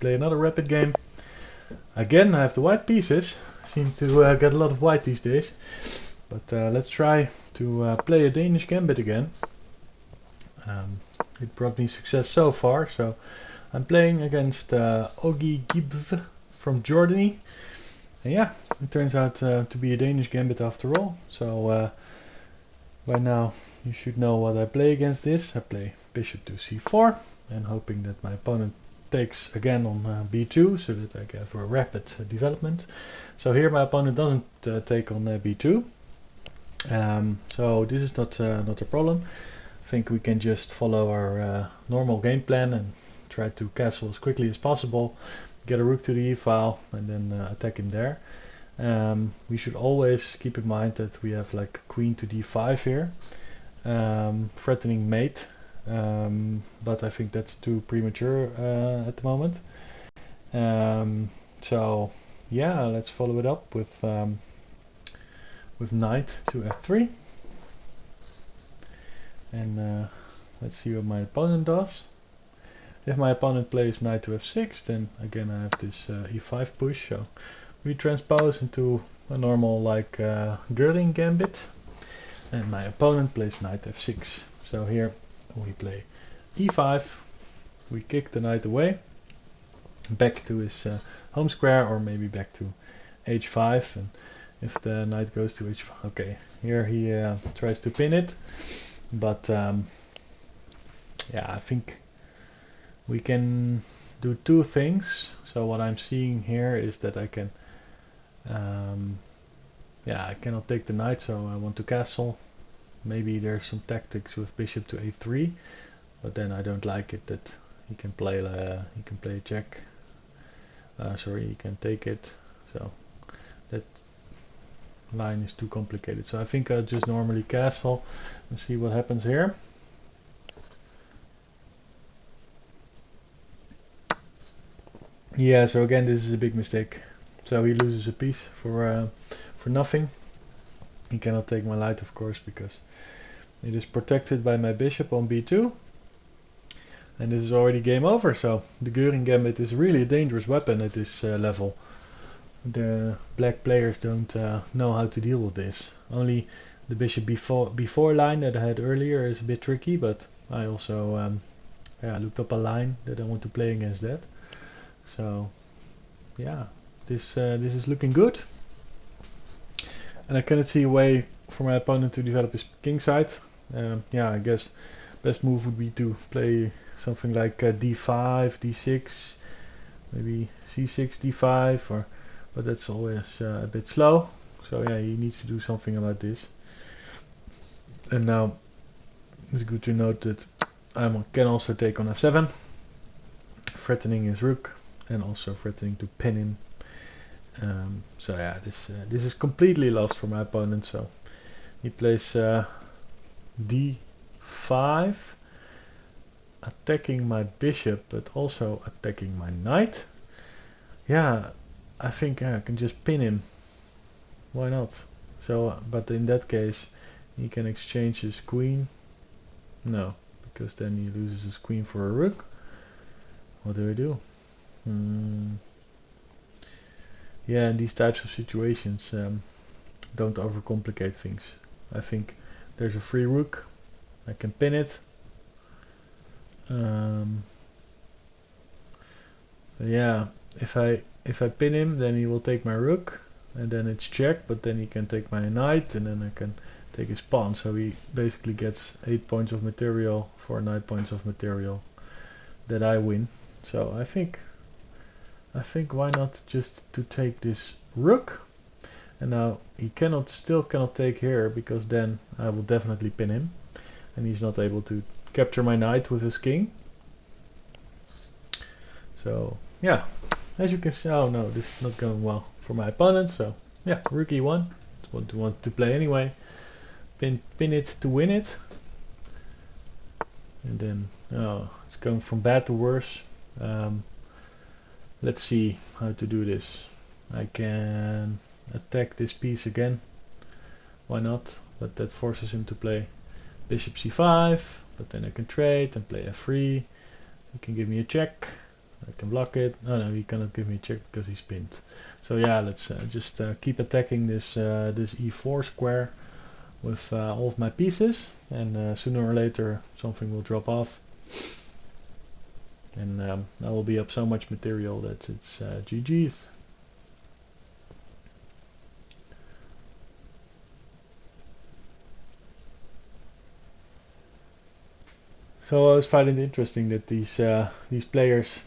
play another rapid game. Again, I have the white pieces. Seem to get a lot of white these days. But let's try to play a Danish Gambit again. It brought me success so far, so I'm playing against Ogi Gibv from Jordany. And yeah, it turns out to be a Danish Gambit after all. So by now you should know what I play against this. I play bishop to c4 and hoping that my opponent takes again on b2 so that I get a rapid development. So here my opponent doesn't take on b2. So this is not a problem. I think we can just follow our normal game plan and try to castle as quickly as possible, get a rook to the e file and then attack him there. We should always keep in mind that we have like queen to d5 here, threatening mate, but I think that's too premature at the moment. So yeah, let's follow it up with knight to f3. And let's see what my opponent does. If my opponent plays knight to f6, then again I have this e5 push, so we transpose into a normal like Danish Gambit, and my opponent plays knight f6. So here we play e5, we kick the knight away, back to his home square, or maybe back to h5, and if the knight goes to h5, okay, here he tries to pin it. But yeah, I think we can do two things. So what I'm seeing here is that I can, yeah, I cannot take the knight, so I want to castle. Maybe there's some tactics with bishop to a3, but then I don't like it that he can play a check. Sorry, he can take it. So that line is too complicated. So I think I'll just normally castle and see what happens here. Yeah, so again this is a big mistake. So he loses a piece for nothing. He cannot take my knight, of course, because it is protected by my bishop on b2. And this is already game over, so the Danish Gambit is really a dangerous weapon at this level. The black players don't know how to deal with this. Only the bishop before line that I had earlier is a bit tricky, but I also yeah, looked up a line that I want to play against that. So yeah, this is looking good, and I cannot see a way for my opponent to develop his king side. Yeah, I guess best move would be to play something like d5, d6, maybe c6, d5, or but that's always a bit slow. So yeah, he needs to do something about this. And now it's good to note that I can also take on f7, threatening his rook and also threatening to pin him. So yeah, this is completely lost for my opponent. So he plays d5, attacking my bishop but also attacking my knight. Yeah, I think I can just pin him. Why not? So, but in that case, he can exchange his queen. No, because then he loses his queen for a rook. What do I do? Yeah, in these types of situations, don't overcomplicate things. I think there's a free rook. I can pin it. Yeah, if I pin him, then he will take my rook, and then it's check. But then he can take my knight, and then I can take his pawn. So he basically gets 8 points of material for 9 points of material that I win. So I think why not just to take this rook, and now he still cannot take here, because then I will definitely pin him, and he's not able to capture my knight with his king. So yeah, as you can see, oh no, this is not going well for my opponent. So yeah, rook e1. That's what we want to play anyway. Pin it to win it, and then it's going from bad to worse. Let's see how to do this. I can attack this piece again. Why not? But that forces him to play bishop c5. But then I can trade and play f3. He can give me a check. I can block it. Oh no, he cannot give me a check because he's pinned. So yeah, let's just keep attacking this this e4 square with all of my pieces, and sooner or later something will drop off, and I will be up so much material that it's GG's. So I was finding it interesting that these players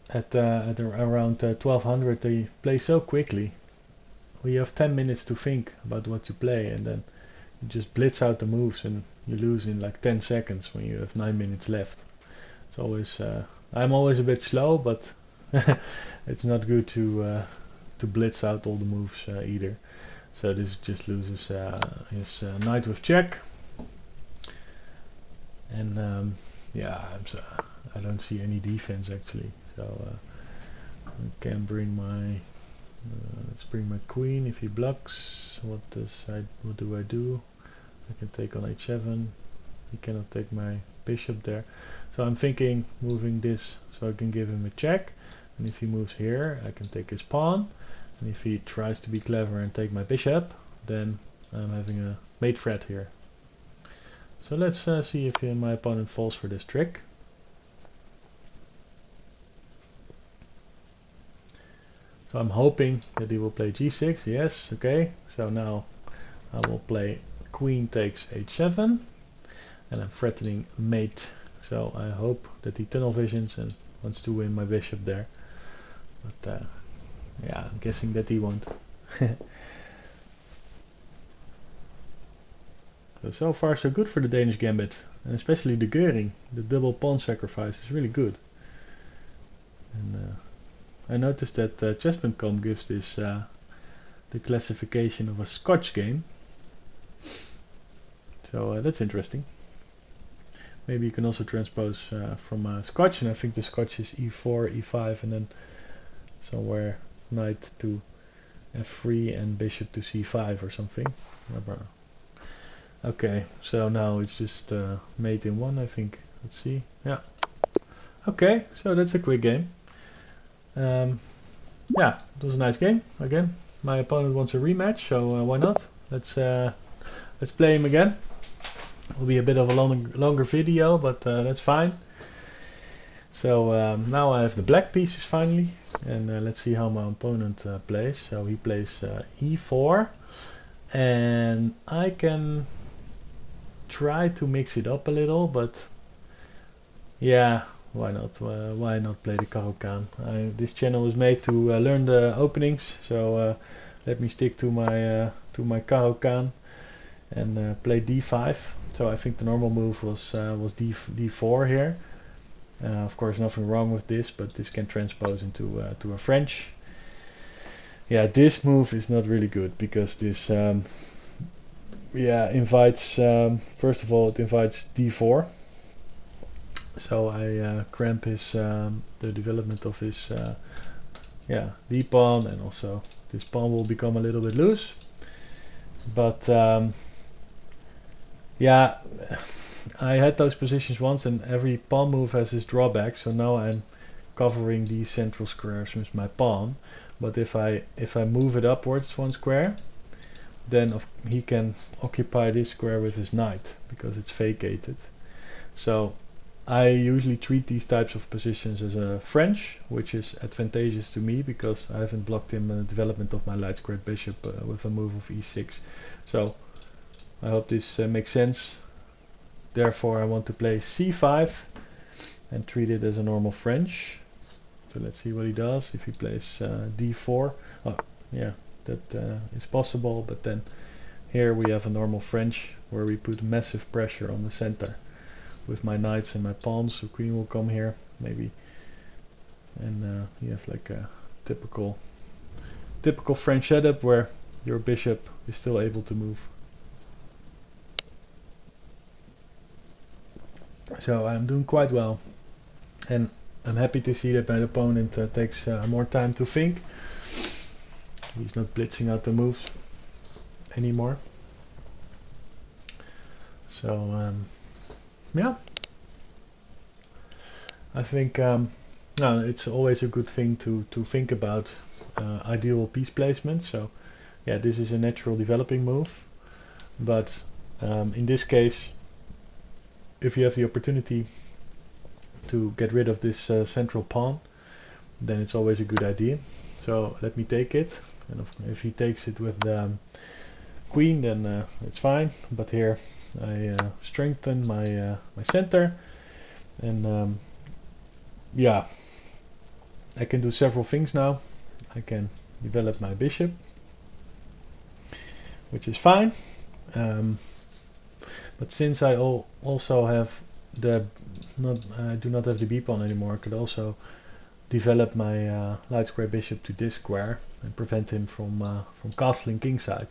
at around 1200 they play so quickly. We have 10 minutes to think about what to play, and then you just blitz out the moves and you lose in like 10 seconds when you have 9 minutes left. It's always I'm always a bit slow, but it's not good to blitz out all the moves either. So this just loses his knight with check, and yeah, I don't see any defense actually. So I can bring my let's bring my queen. If he blocks, what do I do? I can take on h7. He cannot take my bishop there. So I'm thinking moving this so I can give him a check. And if he moves here, I can take his pawn. And if he tries to be clever and take my bishop, then I'm having a mate threat here. So let's see if my opponent falls for this trick. So I'm hoping that he will play g6. Yes, okay. So now I will play queen takes h7, and I'm threatening mate. So I hope that he tunnel visions and wants to win my bishop there. But yeah, I'm guessing that he won't. So far so good for the Danish Gambit, and especially the Göring, the double pawn sacrifice is really good. And I noticed that Chess.com gives this the classification of a Scotch game. So that's interesting. Maybe you can also transpose from Scotch, and I think the Scotch is e4, e5, and then somewhere knight to f3 and bishop to c5 or something. Okay, so now it's just mate in one, I think. Let's see. Yeah. Okay, so that's a quick game. Yeah, it was a nice game. Again, my opponent wants a rematch, so why not? Let's play him again. It will be a bit of a longer video, but that's fine. So now I have the black pieces finally, and let's see how my opponent plays. So he plays e4, and I can try to mix it up a little, but yeah, why not? Why not play the Caro Kann? This channel is made to learn the openings, so let me stick to my Caro Kann and play d5. So I think the normal move was d4 here. Of course, nothing wrong with this, but this can transpose into to a French. Yeah, this move is not really good because this yeah, invites first of all it invites d4. So I cramp his the development of his yeah, d pawn, and also this pawn will become a little bit loose. But yeah, I had those positions once, and every pawn move has its drawbacks. So now I'm covering these central squares with my pawn. But if I move it upwards one square, then he can occupy this square with his knight because it's vacated. So I usually treat these types of positions as a French, which is advantageous to me because I haven't blocked him in the development of my light squared bishop with a move of e6. So I hope this makes sense. Therefore I want to play c5 and treat it as a normal French. So let's see what he does. If he plays d4, oh yeah, that is possible, but then here we have a normal French where we put massive pressure on the center with my knights and my pawns. So queen will come here maybe, and you have like a typical French setup where your bishop is still able to move. So I'm doing quite well, and I'm happy to see that my opponent takes more time to think. He's not blitzing out the moves anymore. So yeah, I think Now, it's always a good thing to think about ideal piece placement. So, yeah, this is a natural developing move. But in this case, if you have the opportunity to get rid of this central pawn, then it's always a good idea. So let me take it, and if he takes it with the queen, then it's fine. But here I strengthen my center, and yeah, I can do several things now. I can develop my bishop, which is fine. But since I also have I do not have the b pawn anymore, I could also develop my light square bishop to this square and prevent him from castling kingside.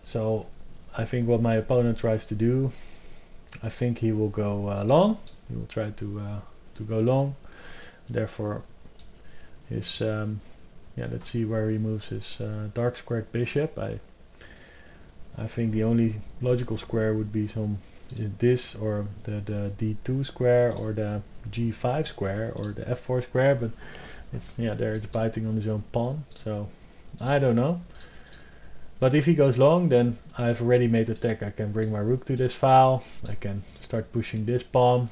So I think what my opponent tries to do, I think he will go long. He will try to go long. Therefore, his yeah. Let's see where he moves his dark squared bishop. I think the only logical square would be this or the d2 square or the g5 square or the f4 square, but it's there it's biting on his own pawn, so I don't know. But if he goes long, then I've already made attack. I can bring my rook to this file, I can start pushing this pawn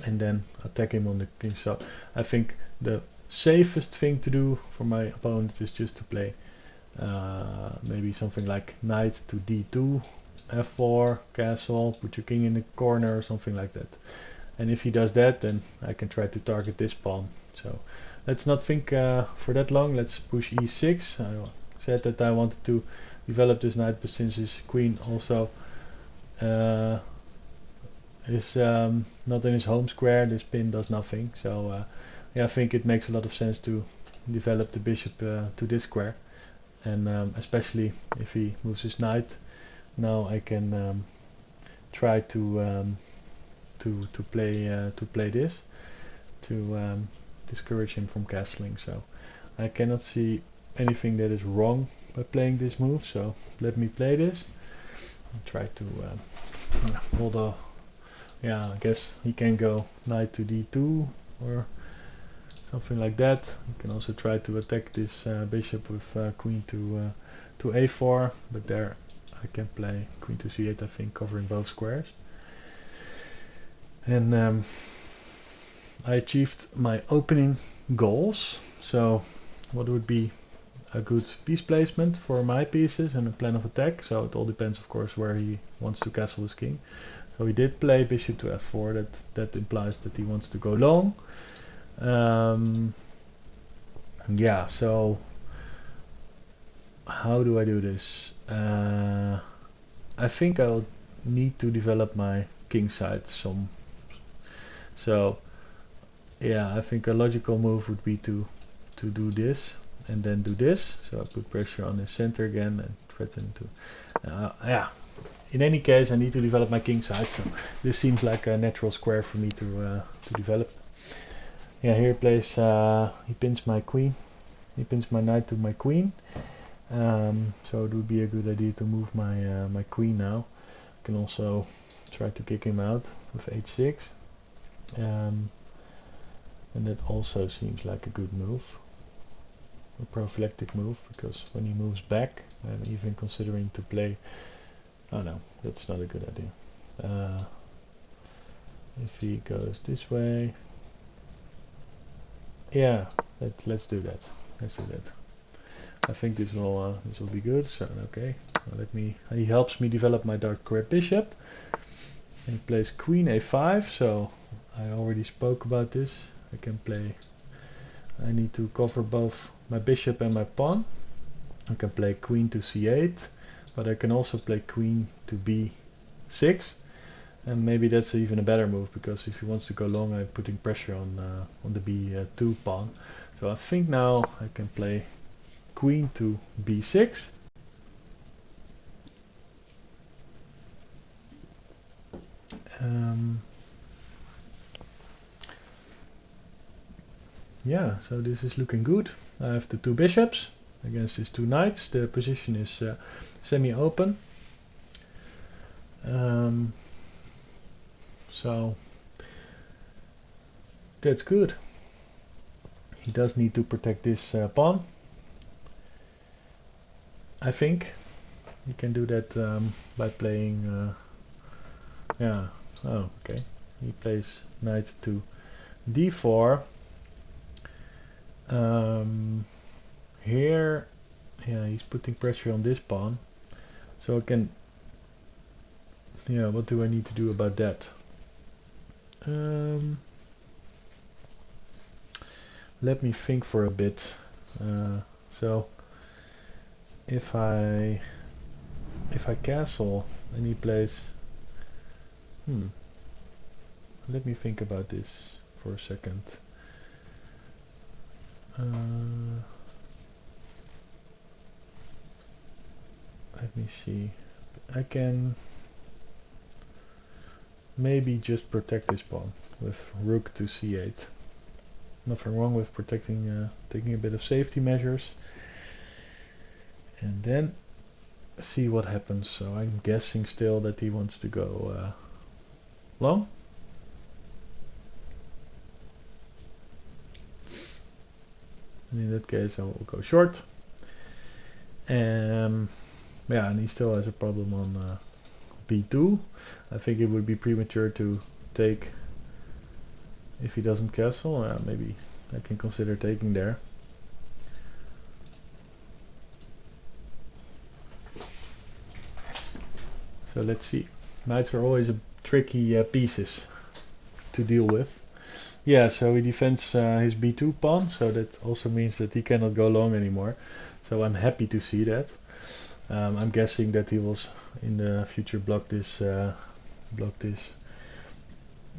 and then attack him on the king. So I think the safest thing to do for my opponent is just to play maybe something like knight to d2, f4, castle, put your king in the corner or something like that. And if he does that, then I can try to target this pawn. So let's not think for that long. Let's push e6. I said that I wanted to develop this knight, but since his queen also is not in his home square, this pin does nothing. So yeah, I think it makes a lot of sense to develop the bishop to this square. And especially if he moves his knight, now I can try to play this to discourage him from castling. So I cannot see anything that is wrong by playing this move. So let me play this. I'll try to hold a. Yeah, I guess he can go knight to d2 or something like that. You can also try to attack this bishop with queen to a4, but there I can play queen to c8, I think, covering both squares. And I achieved my opening goals. So what would be a good piece placement for my pieces and a plan of attack? So it all depends, of course, where he wants to castle his king. So he did play bishop to f4. That implies that he wants to go long. Yeah, so how do I do this? I think I'll need to develop my king side some. So yeah, I think a logical move would be to do this and then do this. So I put pressure on his center again and threaten to. Yeah. In any case, I need to develop my king side. So this seems like a natural square for me to develop. Yeah, here he plays. He pins my queen. He pins my knight to my queen. So it would be a good idea to move my queen now. I can also try to kick him out with h6. And that also seems like a good move, a prophylactic move, because when he moves back, I'm even considering to play. Oh no, that's not a good idea. If he goes this way, yeah, let's do that. Let's do that. I think this will be good. So okay, let me. He helps me develop my dark square bishop. And he plays queen a5. So I already spoke about this. I can play. I need to cover both my bishop and my pawn. I can play queen to c8, but I can also play queen to b6. And maybe that's even a better move, because if he wants to go long, I'm putting pressure on the b2 pawn. So I think now I can play queen to b6. Yeah, so this is looking good. I have the two bishops against his two knights. The position is semi-open. So that's good. He does need to protect this pawn. I think he can do that by playing. Yeah. Oh, okay. He plays knight to d4. Here, yeah, he's putting pressure on this pawn. So I can. Yeah, what do I need to do about that? Let me think for a bit. So if I castle and he plays, let me think about this for a second. Let me see. I can maybe just protect this pawn with rook to c8. Nothing wrong with protecting, taking a bit of safety measures, and then see what happens. So I'm guessing still that he wants to go long. And in that case I will go short. Yeah, and he still has a problem on b2. I think it would be premature to take if he doesn't castle. Maybe I can consider taking there. So let's see. Knights are always a tricky pieces to deal with. Yeah, so he defends his b2 pawn, so that also means that he cannot go long anymore. So I'm happy to see that. I'm guessing that he will in the future block this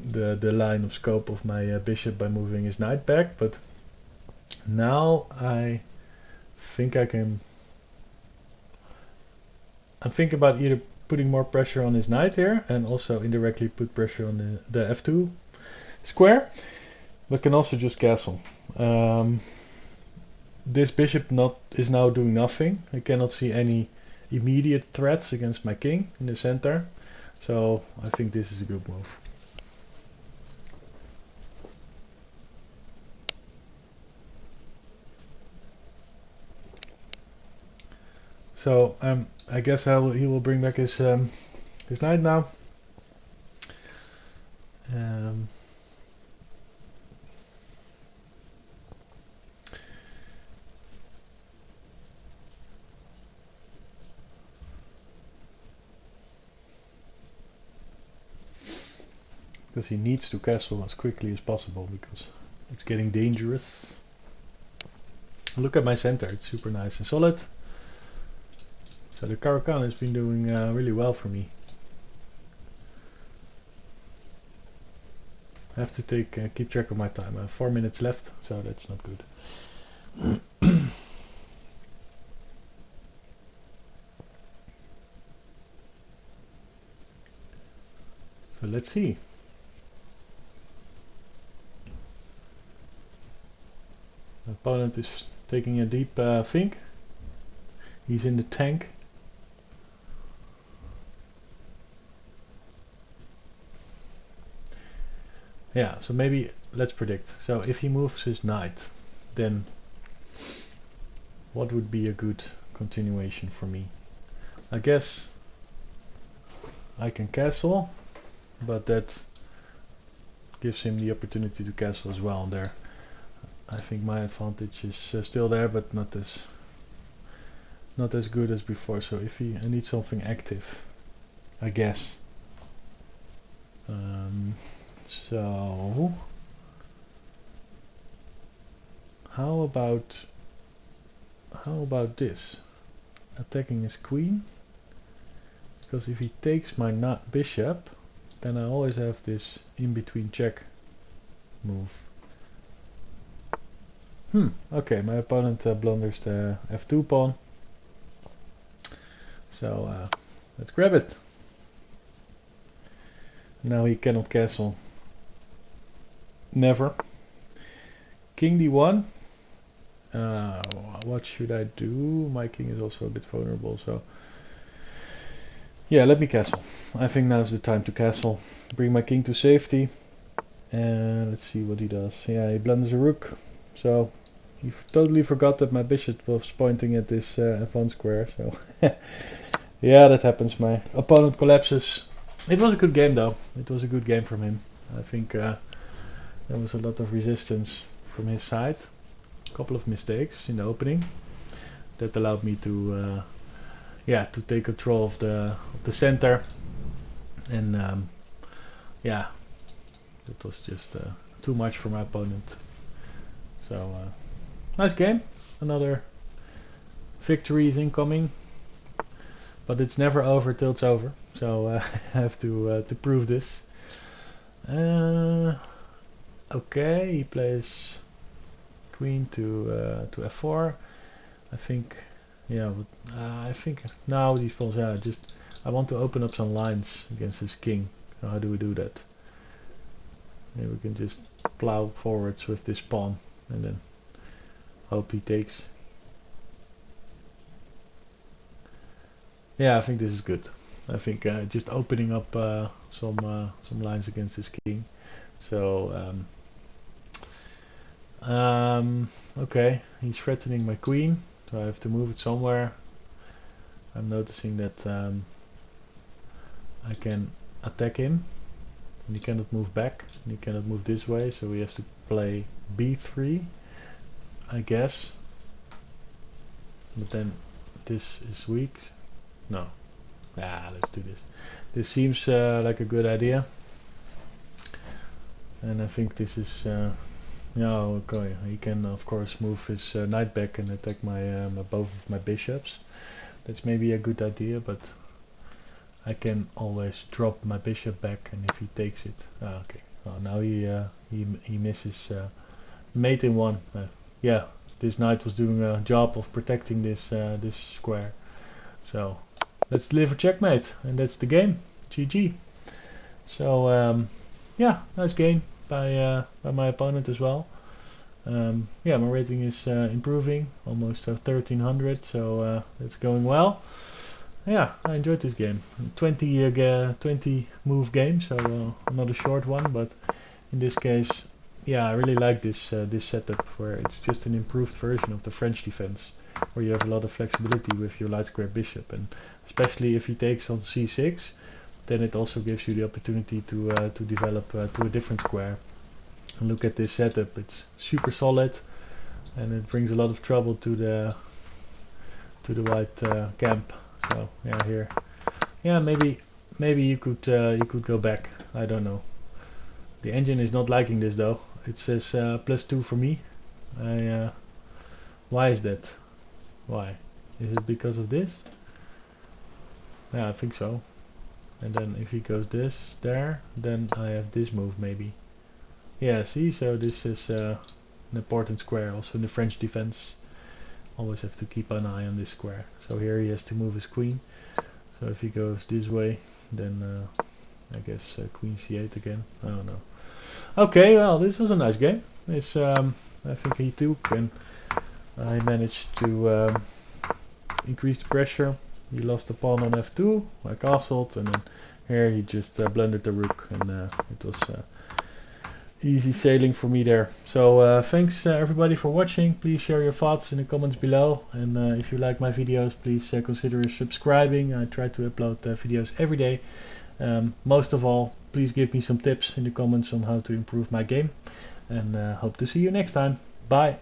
the line of scope of my bishop by moving his knight back, but now I think I can. I'm thinking about either putting more pressure on his knight here and also indirectly put pressure on the f2 square, but can also just castle. This bishop is now doing nothing. I cannot see any immediate threats against my king in the center, so I think this is a good move. So I guess he will bring back his knight now. Because he needs to castle as quickly as possible because it's getting dangerous. Look at my center, it's super nice and solid. So the Caro Kann has been doing really well for me. I have to keep track of my time. I have 4 minutes left, so that's not good. So let's see. My opponent is taking a deep think. He's in the tank. Yeah, so maybe let's predict. So if he moves his knight, then what would be a good continuation for me? I guess I can castle, but that gives him the opportunity to castle as well there. I think my advantage is still there, but not as good as before. So if I need something active, I guess. So how about this? Attacking his queen, because if he takes my bishop, then I always have this in-between check move. Okay, my opponent blunders the f2 pawn. So let's grab it. Now he cannot castle. Never. King d1. What should I do? My king is also a bit vulnerable, so yeah, let me castle. I think now's the time to castle. Bring my king to safety. And let's see what he does. Yeah, he blunders a rook. So he totally forgot that my bishop was pointing at this f1 square. So yeah, that happens. My opponent collapses. It was a good game though. It was a good game from him. I think there was a lot of resistance from his side. A couple of mistakes in the opening that allowed me to yeah, to take control of the center. And yeah, that was just too much for my opponent. So nice game. Another victory is incoming, but it's never over till it's over. So I have to prove this. Okay, he plays queen to f4. I think, yeah, but, I think now these pawns. Yeah, just I want to open up some lines against this king. So how do we do that? Maybe we can just plow forwards with this pawn and then hope he takes. Yeah, I think this is good. I think just opening up some lines against this king. So okay, he's threatening my queen, so I have to move it somewhere. I'm noticing that I can attack him, and he cannot move back, and he cannot move this way, so he has to play b3, I guess. But then this is weak. No. Yeah, let's do this. This seems like a good idea. And I think this is yeah, okay. He can of course move his knight back and attack my both of my bishops. That's maybe a good idea, but I can always drop my bishop back, and if he takes it, okay. Oh, now he misses mate in one. Yeah, this knight was doing a job of protecting this this square. So let's deliver checkmate, and that's the game. GG. So yeah, nice game by my opponent as well. Yeah, my rating is improving, almost 1300, so it's going well. Yeah, I enjoyed this game. 20 move game, so not a short one, but in this case, yeah, I really like this this setup where it's just an improved version of the French defense, where you have a lot of flexibility with your light square bishop, and especially if he takes on c6, then it also gives you the opportunity to develop to a different square. And look at this setup; it's super solid, and it brings a lot of trouble to the white camp. So yeah, here, yeah, maybe you could go back. I don't know. The engine is not liking this though. It says +2 for me. Why is that? Why? Is it because of this? Yeah, I think so. And then if he goes this there, then I have this move maybe. Yeah, see, so this is an important square also in the French defense. Always have to keep an eye on this square. So here he has to move his queen. So if he goes this way, then I guess queen c8 again. I don't know. Okay, well, this was a nice game. It's I think he took, and I managed to increase the pressure. He lost the pawn on f2. I castled, and then here he just blundered the rook, and it was easy sailing for me there. So thanks everybody for watching. Please share your thoughts in the comments below, and if you like my videos, please consider subscribing. I try to upload videos every day. Most of all, please give me some tips in the comments on how to improve my game, and hope to see you next time. Bye.